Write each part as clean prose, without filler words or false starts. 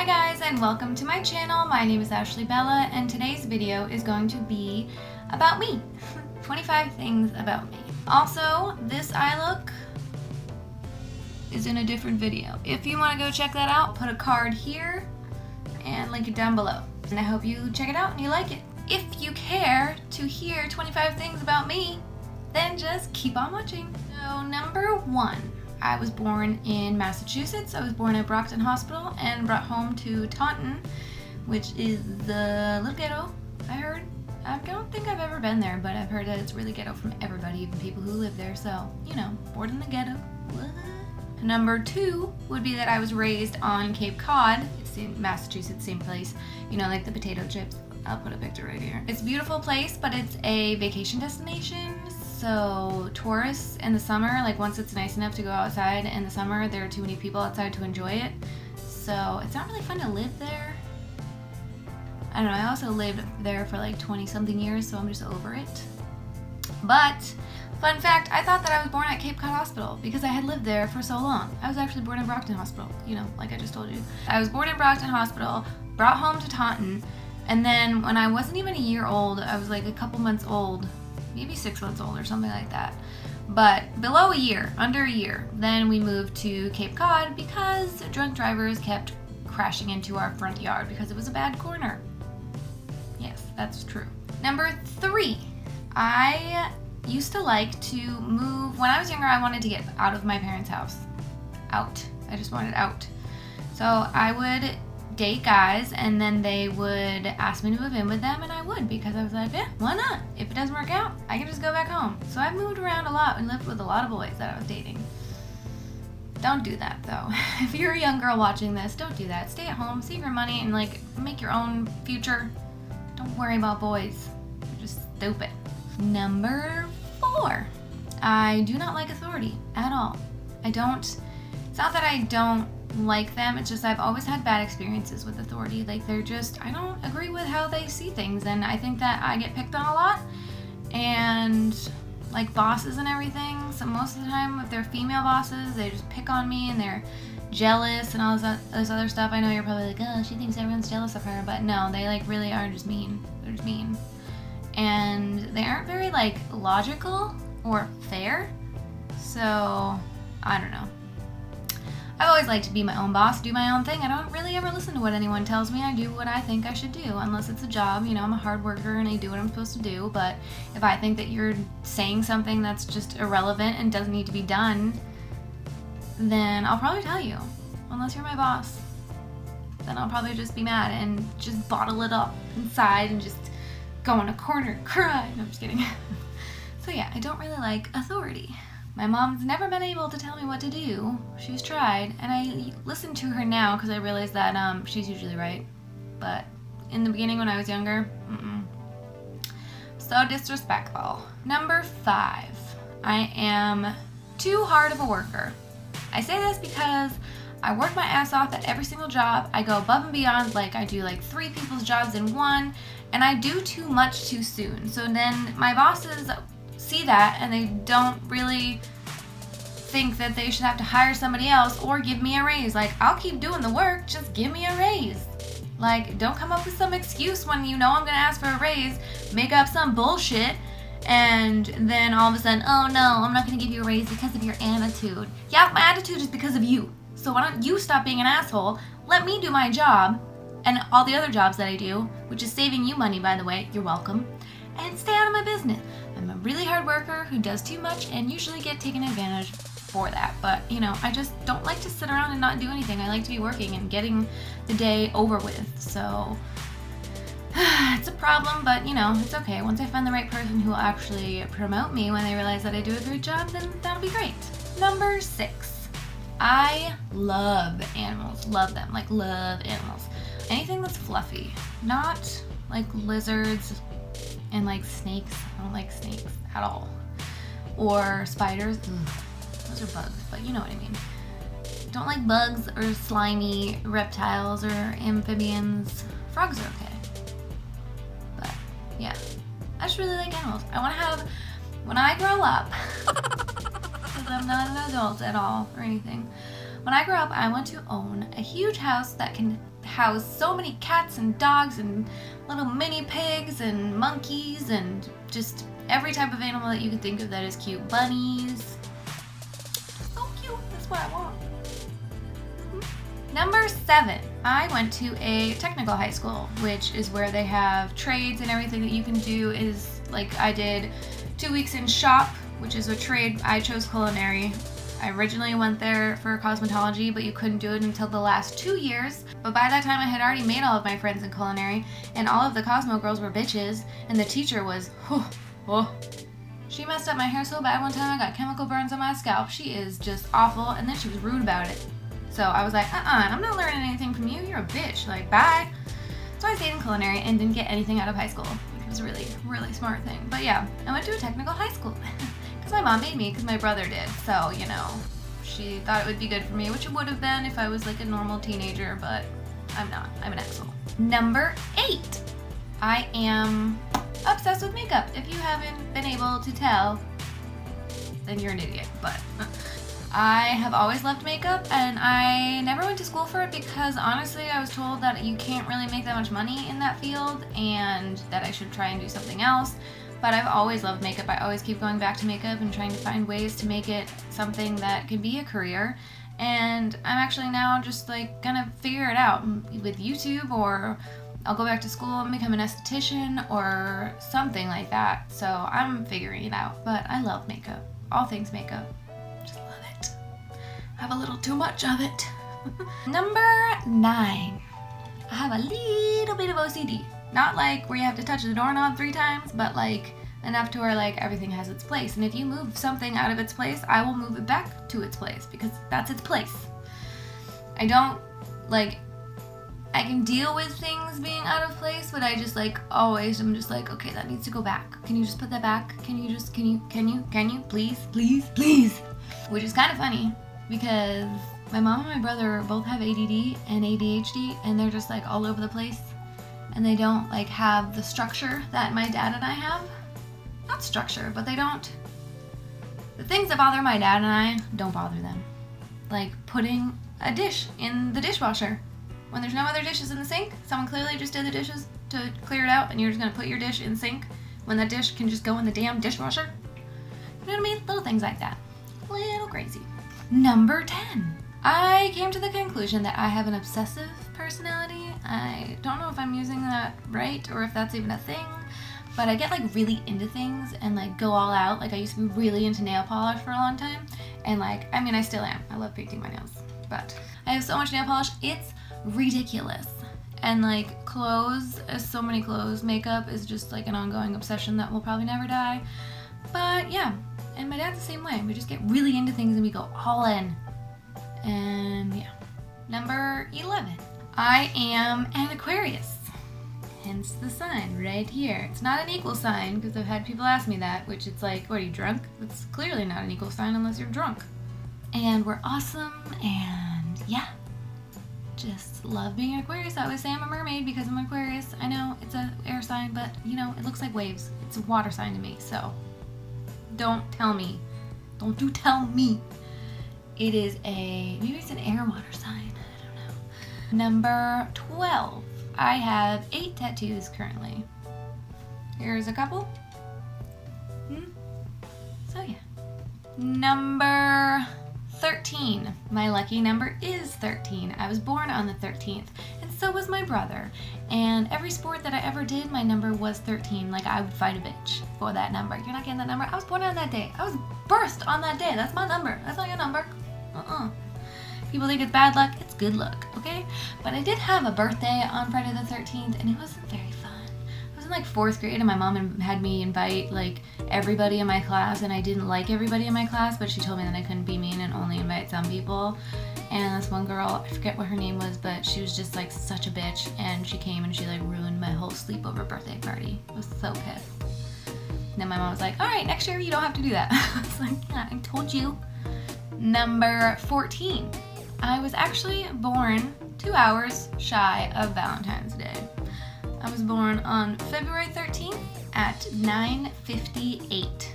Hi guys, and welcome to my channel. My name is Ashley Bella, and today's video is going to be about me. 25 things about me. Also, this eye look is in a different video. If you want to go check that out, I'll put a card here and link it down below. And I hope you check it out and you like it. If you care to hear 25 things about me, then just keep on watching. So number 1. I was born in Massachusetts. I was born at Brockton Hospital and brought home to Taunton, which is the little ghetto, I heard. I don't think I've ever been there, but I've heard that it's really ghetto from everybody, even people who live there. So, you know, born in the ghetto. What? Number 2 would be that I was raised on Cape Cod. It's in Massachusetts, same place. You know, like the potato chips. I'll put a picture right here. It's a beautiful place, but it's a vacation destination. So tourists in the summer, like once it's nice enough to go outside in the summer, there are too many people outside to enjoy it. So it's not really fun to live there. I don't know, I also lived there for like 20 something years, so I'm just over it. But, fun fact, I thought that I was born at Cape Cod Hospital because I had lived there for so long. I was actually born in Brockton Hospital, you know, like I just told you. I was born in Brockton Hospital, brought home to Taunton, and then when I wasn't even a year old, I was like a couple months old, maybe 6 months old or something like that. But below a year, under a year, then we moved to Cape Cod because drunk drivers kept crashing into our front yard because it was a bad corner. Yes, that's true. Number 3, I used to like to move. When I was younger, I wanted to get out of my parents' house. Out. I just wanted out. So I would date guys and then they would ask me to move in with them, and I would, because I was like, yeah, why not? If it doesn't work out, I can just go back home. So I moved around a lot and lived with a lot of boys that I was dating. Don't do that though. If you're a young girl watching this, don't do that. Stay at home, save your money, and like make your own future. Don't worry about boys. They're just stupid. Number 4. I do not like authority at all. It's not that I don't like them, it's just I've always had bad experiences with authority. Like they're just, I don't agree with how they see things, and I think that I get picked on a lot, and like bosses and everything. So most of the time if they're female bosses, they just pick on me and they're jealous and all this other stuff. I know you're probably like, oh, she thinks everyone's jealous of her, but no, they like really are just mean. They're just mean. And they aren't very like logical or fair. So I don't know. I've always liked to be my own boss, do my own thing. I don't really ever listen to what anyone tells me. I do what I think I should do, unless it's a job. You know, I'm a hard worker and I do what I'm supposed to do. But if I think that you're saying something that's just irrelevant and doesn't need to be done, then I'll probably tell you. Unless you're my boss, then I'll probably just be mad and just bottle it up inside and just go in a corner and cry. No, I'm just kidding. So yeah, I don't really like authority. My mom's never been able to tell me what to do. She's tried, and I listen to her now because I realize that she's usually right. But in the beginning when I was younger, so disrespectful. Number 5, I am too hard of a worker. I say this because I work my ass off at every single job. I go above and beyond, like I do like 3 people's jobs in one, and I do too much too soon. So then my bosses see that and they don't really think that they should have to hire somebody else or give me a raise. Like, I'll keep doing the work, just give me a raise. Like, don't come up with some excuse when you know I'm gonna ask for a raise, make up some bullshit, and then all of a sudden, oh no, I'm not gonna give you a raise because of your attitude. Yeah, my attitude is because of you. So why don't you stop being an asshole, let me do my job, and all the other jobs that I do, which is saving you money, by the way, you're welcome, and stay out of my business. I'm a really hard worker who does too much and usually get taken advantage for that. But, you know, I just don't like to sit around and not do anything. I like to be working and getting the day over with. So, it's a problem, but, you know, it's okay. Once I find the right person who will actually promote me when they realize that I do a great job, then that'll be great. Number 6. I love animals. Love them. Like, love animals. Anything that's fluffy. Not like lizards and like snakes. I don't like snakes at all. Or spiders. Those are bugs, but you know what I mean. Don't like bugs or slimy reptiles or amphibians. Frogs are okay. But yeah, I just really like animals. I want to have, when I grow up, because I'm not an adult at all or anything, when I grow up, I want to own a huge house that can housed so many cats and dogs and little mini pigs and monkeys and just every type of animal that you could think of that is cute. Bunnies. So cute. That's what I want. Number 7, I went to a technical high school, which is where they have trades and everything that you can do. Is like I did 2 weeks in shop, which is a trade. I chose culinary. I originally went there for cosmetology, but you couldn't do it until the last 2 years. But by that time I had already made all of my friends in culinary, and all of the Cosmo girls were bitches, and the teacher was, she messed up my hair so bad one time I got chemical burns on my scalp. She is just awful, and then she was rude about it. So I was like, I'm not learning anything from you. You're a bitch. Like, bye. So I stayed in culinary and didn't get anything out of high school, which was a really, really smart thing. But yeah, I went to a technical high school because my mom made me, because my brother did. So, you know, she thought it would be good for me, which it would have been if I was like a normal teenager, but I'm not. I'm an asshole. Number 8, I am obsessed with makeup. If you haven't been able to tell, then you're an idiot, but I have always loved makeup, and I never went to school for it because honestly I was told that you can't really make that much money in that field and that I should try and do something else. But I've always loved makeup. I always keep going back to makeup and trying to find ways to make it something that can be a career. And I'm actually now just like gonna figure it out with YouTube, or I'll go back to school and become an esthetician or something like that. So I'm figuring it out, but I love makeup. All things makeup. I have a little too much of it. Number 9, I have a little bit of OCD. Not like where you have to touch the doorknob 3 times, but like enough to where like everything has its place. And if you move something out of its place, I will move it back to its place because that's its place. I don't like, I can deal with things being out of place, but I just like always, I'm just like, okay, that needs to go back. Can you just put that back? Can you, please, please, please? Which is kind of funny, because my mom and my brother both have ADD and ADHD, and they're just like all over the place, and they don't like have the structure that my dad and I have. Not structure, but they don't. The things that bother my dad and I don't bother them. Like putting a dish in the dishwasher when there's no other dishes in the sink. Someone clearly just did the dishes to clear it out, and you're just gonna put your dish in the sink when that dish can just go in the damn dishwasher. You know what I mean? Little things like that. Little crazy. Number 10. I came to the conclusion that I have an obsessive personality. I don't know if I'm using that right or if that's even a thing, but I get like really into things and like go all out. Like I used to be really into nail polish for a long time, and like, I mean, I still am. I love painting my nails, but I have so much nail polish, it's ridiculous. And like clothes, so many clothes, makeup is just like an ongoing obsession that will probably never die. But yeah. And my dad's the same way. We just get really into things and we go all in. And yeah. Number 11. I am an Aquarius. Hence the sign right here. It's not an equal sign because I've had people ask me that, which it's like, what, are you drunk? It's clearly not an equal sign unless you're drunk. And we're awesome, and yeah. Just love being an Aquarius. I always say I'm a mermaid because I'm an Aquarius. I know it's an air sign, but you know, it looks like waves. It's a water sign to me, so don't tell me. Don't you tell me. It is maybe it's an air water sign. I don't know. Number 12. I have 8 tattoos currently. Here's a couple. So yeah. Number 13. My lucky number is 13. I was born on the 13th, and so was my brother. And every sport that I ever did, my number was 13. Like, I would fight a bitch for that number. You're not getting that number. I was born on that day. I was birthed on that day. That's my number. That's not your number. People think it's bad luck. It's good luck, okay? But I did have a birthday on Friday the 13th, and it wasn't very fun. I was in like 4th grade, and my mom had me invite like everybody in my class, and I didn't like everybody in my class, but she told me that I couldn't be mean and only invite some people. And this one girl, I forget what her name was, but she was just like such a bitch, and she came and she like ruined my whole sleepover birthday party. I was so pissed. And then my mom was like, all right, next year you don't have to do that. I was like, yeah, I told you. Number 14. I was actually born 2 hours shy of Valentine's Day. I was born on February 13th at 9:58.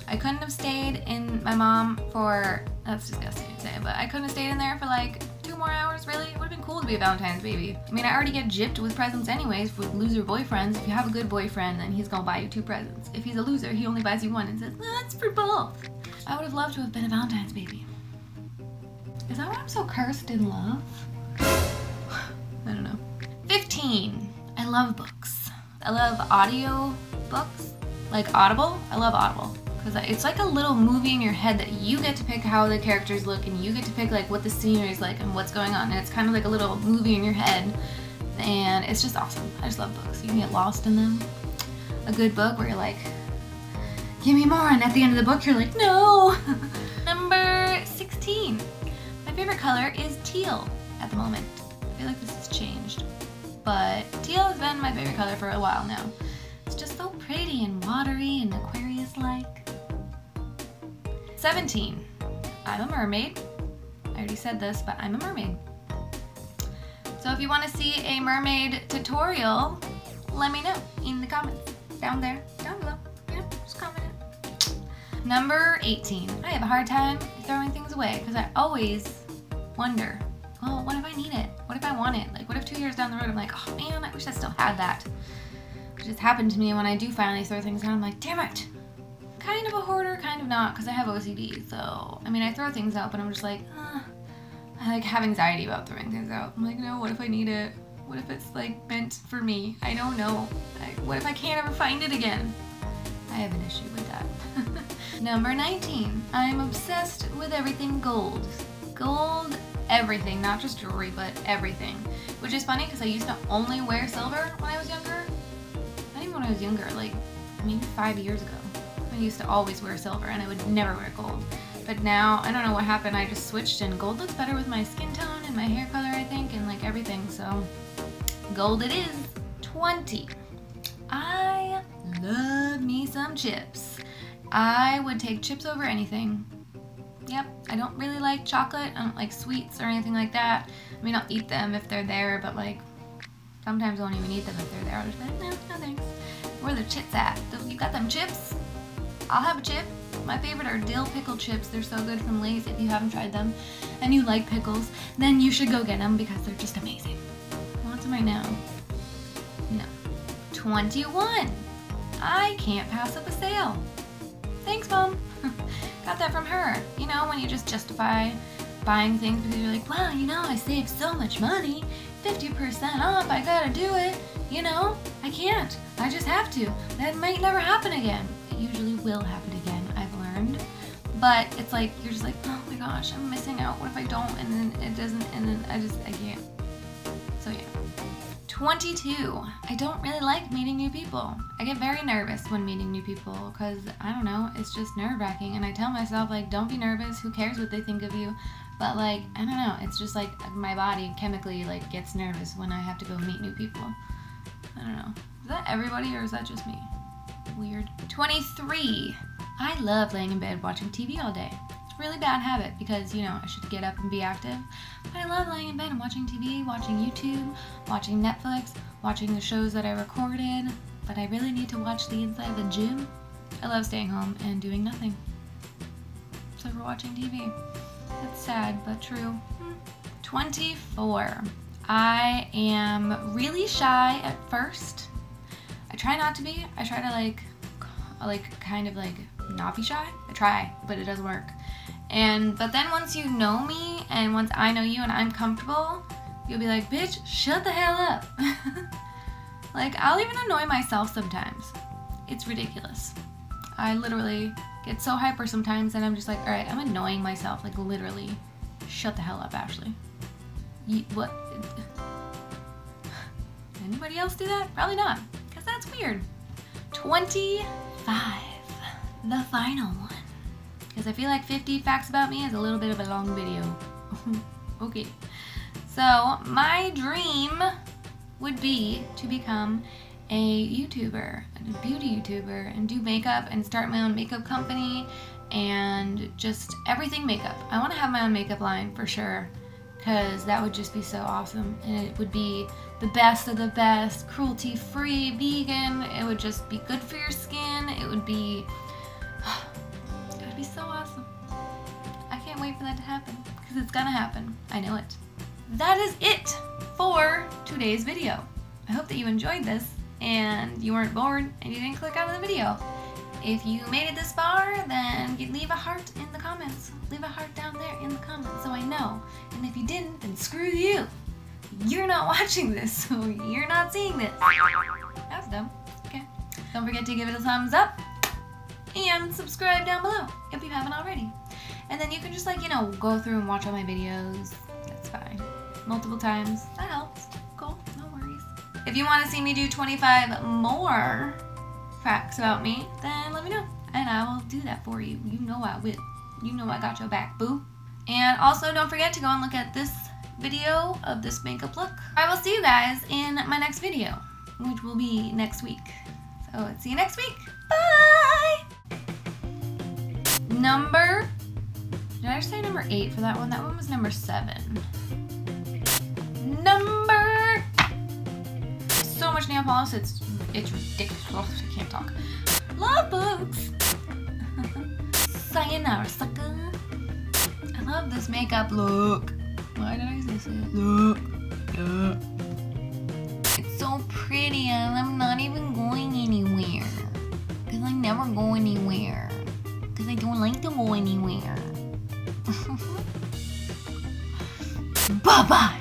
I couldn't have stayed in my mom for, that's disgusting to say, but I couldn't have stayed in there for like 2 more hours, really? It would have been cool to be a Valentine's baby. I mean, I already get gypped with presents anyways with loser boyfriends. If you have a good boyfriend, then he's gonna buy you 2 presents. If he's a loser, he only buys you 1 and says, that's for both. I would have loved to have been a Valentine's baby. Is that why I'm so cursed in love? I don't know. 15. I love books. I love audio books, like Audible. I love Audible because it's like a little movie in your head that you get to pick how the characters look and you get to pick like what the scenery is like and what's going on, and it's kind of like a little movie in your head, and it's just awesome. I just love books. You can get lost in them. A good book where you're like, give me more, and at the end of the book you're like, no. Number 16. My favorite color is teal at the moment. I feel like this has changed, but teal has been my favorite color for a while now. It's just so pretty and watery and Aquarius-like. 17. I'm a mermaid. I already said this, but I'm a mermaid. So if you want to see a mermaid tutorial, let me know in the comments down there, down below. You know, just comment it. Number 18. I have a hard time throwing things away because I always wonder, well, what if I need it? What if I want it? Like, what if 2 years down the road I'm like, oh man, I wish I still had that. It just happened to me when I do finally throw things out. I'm like, damn it. Kind of a hoarder, kind of not, because I have OCD. So, I mean, I throw things out, but I'm just like, I like have anxiety about throwing things out. I'm like, no, what if I need it? What if it's like meant for me? I don't know. What if I can't ever find it again? I have an issue with that. Number 19. I'm obsessed with everything gold. Gold, everything, not just jewelry, but everything. Which is funny because I used to only wear silver when I was younger. Not even when I was younger, like maybe 5 years ago. I used to always wear silver and I would never wear gold. But now, I don't know what happened, I just switched and gold looks better with my skin tone and my hair color, I think, and like everything, so gold it is. 20. I love me some chips. I would take chips over anything. Yep, I don't really like chocolate, I don't like sweets or anything like that. I mean, I'll eat them if they're there, but like, sometimes I won't even eat them if they're there. I'll just be like, no, no thanks. Where are the chips at? You got them chips? I'll have a chip. My favorite are dill pickle chips. They're so good from Lay's. If you haven't tried them and you like pickles, then you should go get them because they're just amazing. I want some right now. No. 21. I can't pass up a sale. Thanks, Mom. Got that from her. You know, when you just justify buying things because you're like, well, you know, I saved so much money. 50% off, I gotta do it. You know, I can't. I just have to. That might never happen again. It usually will happen again, I've learned. But it's like, you're just like, oh my gosh, I'm missing out. What if I don't? And then it doesn't, and then I can't. So yeah. 22. I don't really like meeting new people. I get very nervous when meeting new people because, I don't know, it's just nerve-wracking. And I tell myself, like, don't be nervous. Who cares what they think of you? But, like, I don't know. It's just, like, my body chemically, like, gets nervous when I have to go meet new people. I don't know. Is that everybody or is that just me? Weird. 23. I love laying in bed watching TV all day. It's a really bad habit because, you know, I should get up and be active. But I love laying in bed and watching TV, watching YouTube, watching Netflix, watching the shows that I recorded. But I really need to watch the inside of the gym. I love staying home and doing nothing. Except for watching TV. It's sad, but true. 24. I am really shy at first. I try not to be. I try to kind of not be shy. I try, but it doesn't work. But then once you know me and once I know you and I'm comfortable, you'll be like, bitch, shut the hell up. Like, I'll even annoy myself sometimes. It's ridiculous. I literally get so hyper sometimes and I'm just like, all right, I'm annoying myself. Like, literally, shut the hell up, Ashley. What? Anybody else do that? Probably not, because that's weird. 25. The final one. Because I feel like 50 facts about me is a little bit of a long video. Okay. So, my dream would be to become a YouTuber, a beauty YouTuber, and do makeup and start my own makeup company and just everything makeup. I want to have my own makeup line for sure because that would just be so awesome. And it would be the best of the best, cruelty-free, vegan. It would just be good for your skin. It would be so awesome. I can't wait for that to happen because it's gonna happen. I know it. that is it for today's video. I hope that you enjoyed this and you weren't bored and you didn't click out of the video. If you made it this far, then leave a heart in the comments. Leave a heart down there in the comments so I know. And if you didn't, then screw you. You're not watching this, so you're not seeing this. That's dumb. Okay. Don't forget to give it a thumbs up and subscribe down below if you haven't already. And then you can just like, you know, go through and watch all my videos. That's fine. Multiple times. That helps. Cool. No worries. If you want to see me do 25 more facts about me, then let me know and I will do that for you. You know I will. You know I got your back, boo. And also don't forget to go and look at this video of this makeup look. I will see you guys in my next video, which will be next week. So see you next week. Bye! Did I say number 8 for that one? That one was number 7. So much nail polish, it's ridiculous. I can't talk. Love books. Sayonara, sucker. I love this makeup look. Why did I say it? Look. It's so pretty and I'm not even going anywhere. Because I never go anywhere. Because I don't like to go anywhere. Bye-bye.